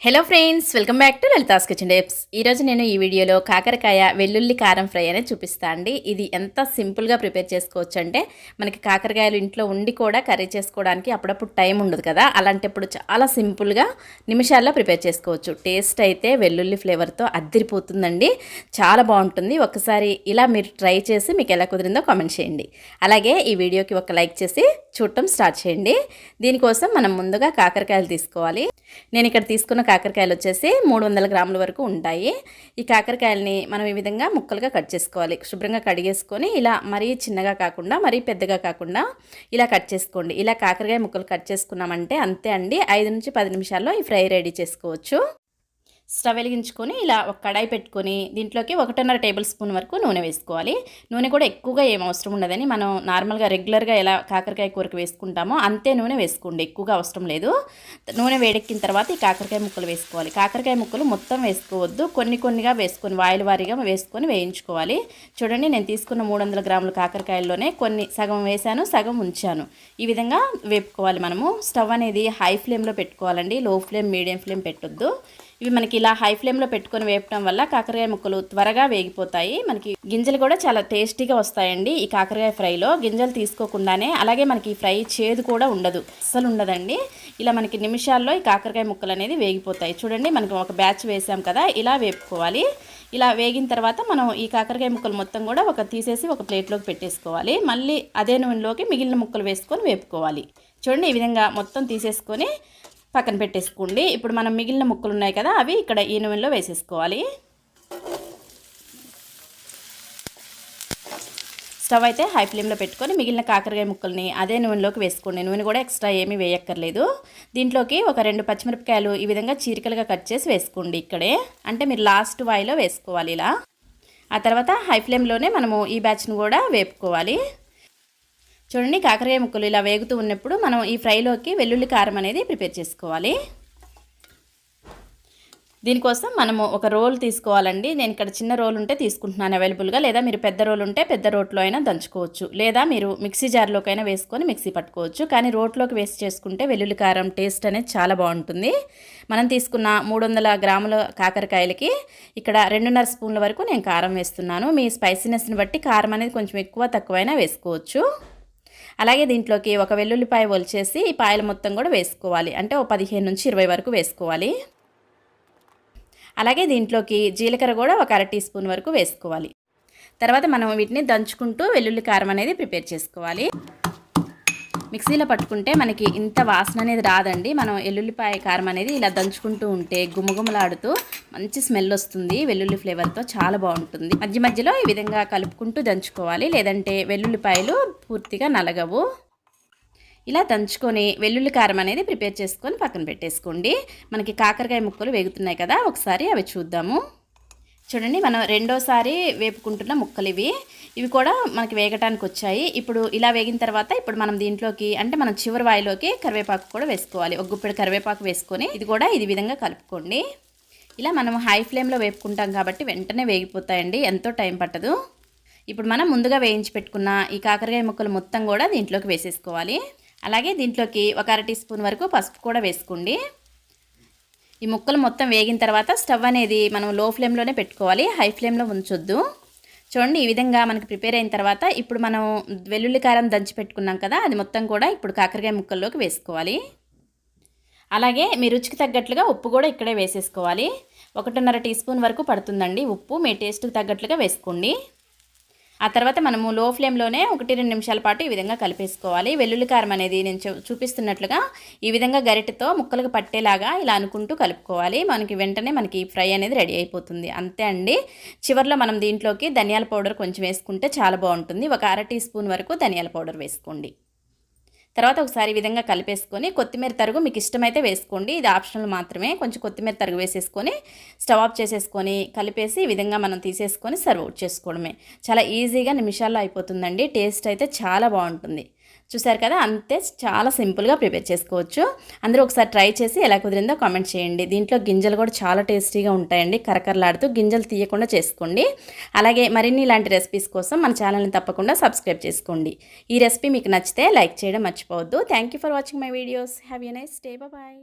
Hello friends, welcome back to Lalitha's kitchen tips. ఈరోజు నేను ఈ వీడియోలో కాకరకాయ వెల్లుల్లి కారం ఫ్రై అనేది చూపిస్తాను అండి. ఇది ఎంత సింపుల్గా ప్రిపేర్ చేసుకోవచ్చు అంటే మనకి కాకరకాయలు ఇంట్లో ఉండి కూడా కర్రీ చేసుకోవడానికి అప్పుడప్పుడు టైం ఉండదు కదా. అలాంటప్పుడు చాలా సింపుల్గా నిమిషాల్లో ప్రిపేర్ చేసుకోవచ్చు. టేస్ట్ అయితే వెల్లుల్లి ఫ్లేవర్తో అద్దిరిపోతుందండి, చాలా బాగుంటుంది. ఒకసారి ఇలా మీరు ట్రై చేసి మీకు ఎలా కుదిరిందో కామెంట్ చేయండి. అలాగే ఈ వీడియోకి ఒక లైక్ చేసి చూడటం స్టార్ట్ చేయండి. దీనికోసం మనం ముందుగా కాకరకాయలు తీసుకోవాలి. నేను ఇక్కడ తీసుకున్న కాకరకాయలు వచ్చేసి 300 గ్రాముల వరకు ఉంటాయి. ఈ కాకరకాయలని మనం ఈ విధంగా ముక్కలుగా కట్ చేసుకోవాలి. శుభ్రంగా కడిగేసుకొని ఇలా మరీ చిన్నగా కాకుండా మరీ పెద్దగా కాకుండా ఇలా కట్ చేసుకోండి. ఇలా కాకరకాయ ముక్కలు కట్ చేసుకున్నామంటే అంతే అండి, 5 నుంచి 10 నిమిషాల్లో ఈ ఫ్రై రెడీ చేసుకోవచ్చు. స్టవ్ వెలిగించుకొని ఇలా ఒక కడాయి పెట్టుకొని దీంట్లోకి 1.5 టేబుల్ స్పూన్ వరకు నూనె వేసుకోవాలి. నూనె కూడా ఎక్కువగా ఏం అవసరం ఉండదని, మనం నార్మల్గా రెగ్యులర్గా ఎలా కాకరకాయ కూరకు వేసుకుంటామో అంతే నూనె వేసుకోండి, ఎక్కువగా అవసరం లేదు. నూనె వేడెక్కిన తర్వాత ఈ కాకరకాయ ముక్కలు వేసుకోవాలి. కాకరకాయ ముక్కలు మొత్తం వేసుకోవద్దు, కొన్నిగా వేసుకొని వాయిల్ వారీగా వేసుకొని వేయించుకోవాలి. చూడండి, నేను తీసుకున్న 300 గ్రాముల కాకరకాయల్లోనే కొన్ని సగం వేసాను, సగం ఉంచాను. ఈ విధంగా వేపుకోవాలి. మనము స్టవ్ అనేది హై ఫ్లేమ్లో పెట్టుకోవాలండి, లో ఫ్లేమ్ మీడియం ఫ్లేమ్ పెట్టొద్దు. ఇవి మనకి ఇలా హై ఫ్లేమ్లో పెట్టుకొని వేపడం వల్ల కాకరకాయ ముక్కలు త్వరగా వేగిపోతాయి. మనకి గింజలు కూడా చాలా టేస్టీగా వస్తాయండి ఈ కాకరకాయ ఫ్రైలో, గింజలు తీసుకోకుండానే. అలాగే మనకి ఈ ఫ్రై చేదు కూడా ఉండదు, అస్సలు ఉండదండి. ఇలా మనకి నిమిషాల్లో ఈ కాకరకాయ ముక్కలు అనేది వేగిపోతాయి. చూడండి, మనకి ఒక బ్యాచ్ వేసాం కదా, ఇలా వేపుకోవాలి. ఇలా వేగిన తర్వాత మనం ఈ కాకరకాయ ముక్కలు మొత్తం కూడా తీసేసి ఒక ప్లేట్లోకి పెట్టేసుకోవాలి. మళ్ళీ అదే నూనెలోకి మిగిలిన ముక్కలు వేసుకొని వేపుకోవాలి. చూడండి, ఈ విధంగా మొత్తం తీసేసుకొని పక్కన పెట్టేసుకోండి. ఇప్పుడు మనం మిగిలిన ముక్కలు ఉన్నాయి కదా, అవి ఇక్కడ ఈ నూనెలో వేసేసుకోవాలి. స్టవ్ అయితే హై ఫ్లేమ్లో పెట్టుకొని మిగిలిన కాకరకాయ ముక్కల్ని అదే నూనెలోకి వేసుకోండి. నూనె కూడా ఎక్స్ట్రా ఏమీ వేయక్కర్లేదు. దీంట్లోకి ఒక 2 పచ్చిమిరపకాయలు ఈ విధంగా చీరికలుగా కట్ చేసి వేసుకోండి. ఇక్కడే అంటే మీరు లాస్ట్ వాయిలో వేసుకోవాలి ఇలా. ఆ తర్వాత హై ఫ్లేమ్లోనే మనము ఈ బ్యాచ్ను కూడా వేపుకోవాలి. చూడండి, కాకరకాయ ముక్కలు ఇలా వేగుతూ ఉన్నప్పుడు మనం ఈ ఫ్రైలోకి వెల్లుల్లి కారం అనేది ప్రిపేర్ చేసుకోవాలి. దీనికోసం మనము ఒక రోల్ తీసుకోవాలండి. నేను ఇక్కడ చిన్న రోల్ ఉంటే తీసుకుంటున్నాను అవైలబుల్గా, లేదా మీరు పెద్ద రోల్ ఉంటే పెద్ద రోట్లో అయినా దంచుకోవచ్చు, లేదా మీరు మిక్సీ జార్లోకైనా వేసుకొని మిక్సీ పట్టుకోవచ్చు. కానీ రోట్లోకి వేసి చేసుకుంటే వెల్లుల్లి కారం టేస్ట్ అనేది చాలా బాగుంటుంది. మనం తీసుకున్న 300 గ్రాముల కాకరకాయలకి ఇక్కడ 2.5 స్పూన్ల వరకు నేను కారం వేస్తున్నాను. మీ స్పైసీనెస్ని బట్టి కారం అనేది కొంచెం ఎక్కువ తక్కువైనా వేసుకోవచ్చు. అలాగే దీంట్లోకి ఒక వెల్లుల్లిపాయ ఒలిచేసి ఈ పాయలు మొత్తం కూడా వేసుకోవాలి. అంటే 15 నుంచి 20 వరకు వేసుకోవాలి. అలాగే దీంట్లోకి జీలకర్ర కూడా ఒక 1/2 టీ స్పూన్ వరకు వేసుకోవాలి. తర్వాత మనం వీటిని దంచుకుంటూ వెల్లుల్లి కారం అనేది ప్రిపేర్ చేసుకోవాలి. మిక్సీలో పట్టుకుంటే మనకి ఇంత వాసన అనేది రాదండి. మనం వెల్లుల్లిపాయ కారం అనేది ఇలా దంచుకుంటూ ఉంటే గుమగుమలాడుతూ మంచి స్మెల్ వస్తుంది, వెల్లుల్లి ఫ్లేవర్తో చాలా బాగుంటుంది. మధ్య మధ్యలో ఈ విధంగా కలుపుకుంటూ దంచుకోవాలి, లేదంటే వెల్లుల్లిపాయలు పూర్తిగా నలగవు. ఇలా దంచుకొని వెల్లుల్లి కారం అనేది ప్రిపేర్ చేసుకొని పక్కన పెట్టేసుకోండి. మనకి కాకరకాయ ముక్కలు వేగుతున్నాయి కదా, ఒకసారి అవి చూద్దాము. చూడండి, మనం రెండోసారి వేపుకుంటున్న ముక్కలు ఇవి కూడా మనకి వేగటానికి వచ్చాయి. ఇప్పుడు ఇలా వేగిన తర్వాత ఇప్పుడు మనం దీంట్లోకి అంటే మనం చివరి వాయిలోకి కరివేపాకు కూడా వేసుకోవాలి. ఒక గుప్పెడు కరివేపాకు వేసుకొని ఇది కూడా ఇది విధంగా కలుపుకోండి. ఇలా మనం హై ఫ్లేమ్లో వేపుకుంటాం కాబట్టి వెంటనే వేగిపోతాయండి, ఎంతో టైం పట్టదు. ఇప్పుడు మనం ముందుగా వేయించి పెట్టుకున్న ఈ కాకరకాయ ముక్కలు మొత్తం కూడా దీంట్లోకి వేసేసుకోవాలి. అలాగే దీంట్లోకి ఒక 1/2 టీ స్పూన్ వరకు పసుపు కూడా వేసుకోండి. ఈ ముక్కలు మొత్తం వేగిన తర్వాత స్టవ్ అనేది మనం లో ఫ్లేమ్లోనే పెట్టుకోవాలి, హై ఫ్లేమ్లో ఉంచొద్దు. చూడండి, ఈ విధంగా మనకి ప్రిపేర్ అయిన తర్వాత ఇప్పుడు మనం వెల్లుల్లి కారం దంచి పెట్టుకున్నాం కదా, అది మొత్తం కూడా ఇప్పుడు కాకరకాయ ముక్కల్లోకి వేసుకోవాలి. అలాగే మీ రుచికి తగ్గట్లుగా ఉప్పు కూడా ఇక్కడే వేసేసుకోవాలి. 1.5 టీ స్పూన్ వరకు పడుతుందండి ఉప్పు, మీ టేస్ట్కి తగ్గట్లుగా వేసుకోండి. ఆ తర్వాత మనము లో ఫ్లేమ్లోనే 1-2 నిమిషాల పాటు ఈ విధంగా కలిపేసుకోవాలి. వెల్లుల్లి కారం అనేది నేను చూపిస్తున్నట్లుగా ఈ విధంగా గరిటెతో ముక్కలకు పట్టేలాగా ఇలా అనుకుంటూ కలుపుకోవాలి. వెంటనే మనకి ఫ్రై అనేది రెడీ అయిపోతుంది, అంతే అండి. చివరిలో మనం దీంట్లోకి ధనియాల పౌడర్ కొంచెం వేసుకుంటే చాలా బాగుంటుంది. ఒక 1/2 టీ స్పూన్ వరకు ధనియాల పౌడర్ వేసుకోండి. తర్వాత ఒకసారి ఈ విధంగా కలిపేసుకొని కొత్తిమీర తరుగు మీకు ఇష్టమైతే వేసుకోండి, ఇది ఆప్షనల్ మాత్రమే. కొంచెం కొత్తిమీర తరుగు వేసేసుకొని స్టవ్ ఆఫ్ చేసేసుకొని కలిపేసి ఈ విధంగా మనం తీసేసుకొని సర్వ్ అవుట్ చేసుకోవడమే. చాలా ఈజీగా నిమిషాల్లో అయిపోతుందండి. టేస్ట్ అయితే చాలా బాగుంటుంది. చూసారు కదా, అంతే, చాలా సింపుల్గా ప్రిపేర్ చేసుకోవచ్చు. అందరూ ఒకసారి ట్రై చేసి ఎలా కుదిరిందో కామెంట్ చేయండి. దీంట్లో గింజలు కూడా చాలా టేస్టీగా ఉంటాయండి, కరకరలాడుతూ. గింజలు తీయకుండా చేసుకోండి. అలాగే మరిన్ని ఇలాంటి రెసిపీస్ కోసం మన ఛానల్ని తప్పకుండా సబ్స్క్రైబ్ చేసుకోండి. ఈ రెసిపీ మీకు నచ్చితే లైక్ చేయడం మర్చిపోవద్దు. Thank you for watching my videos. Have a nice day. Bye.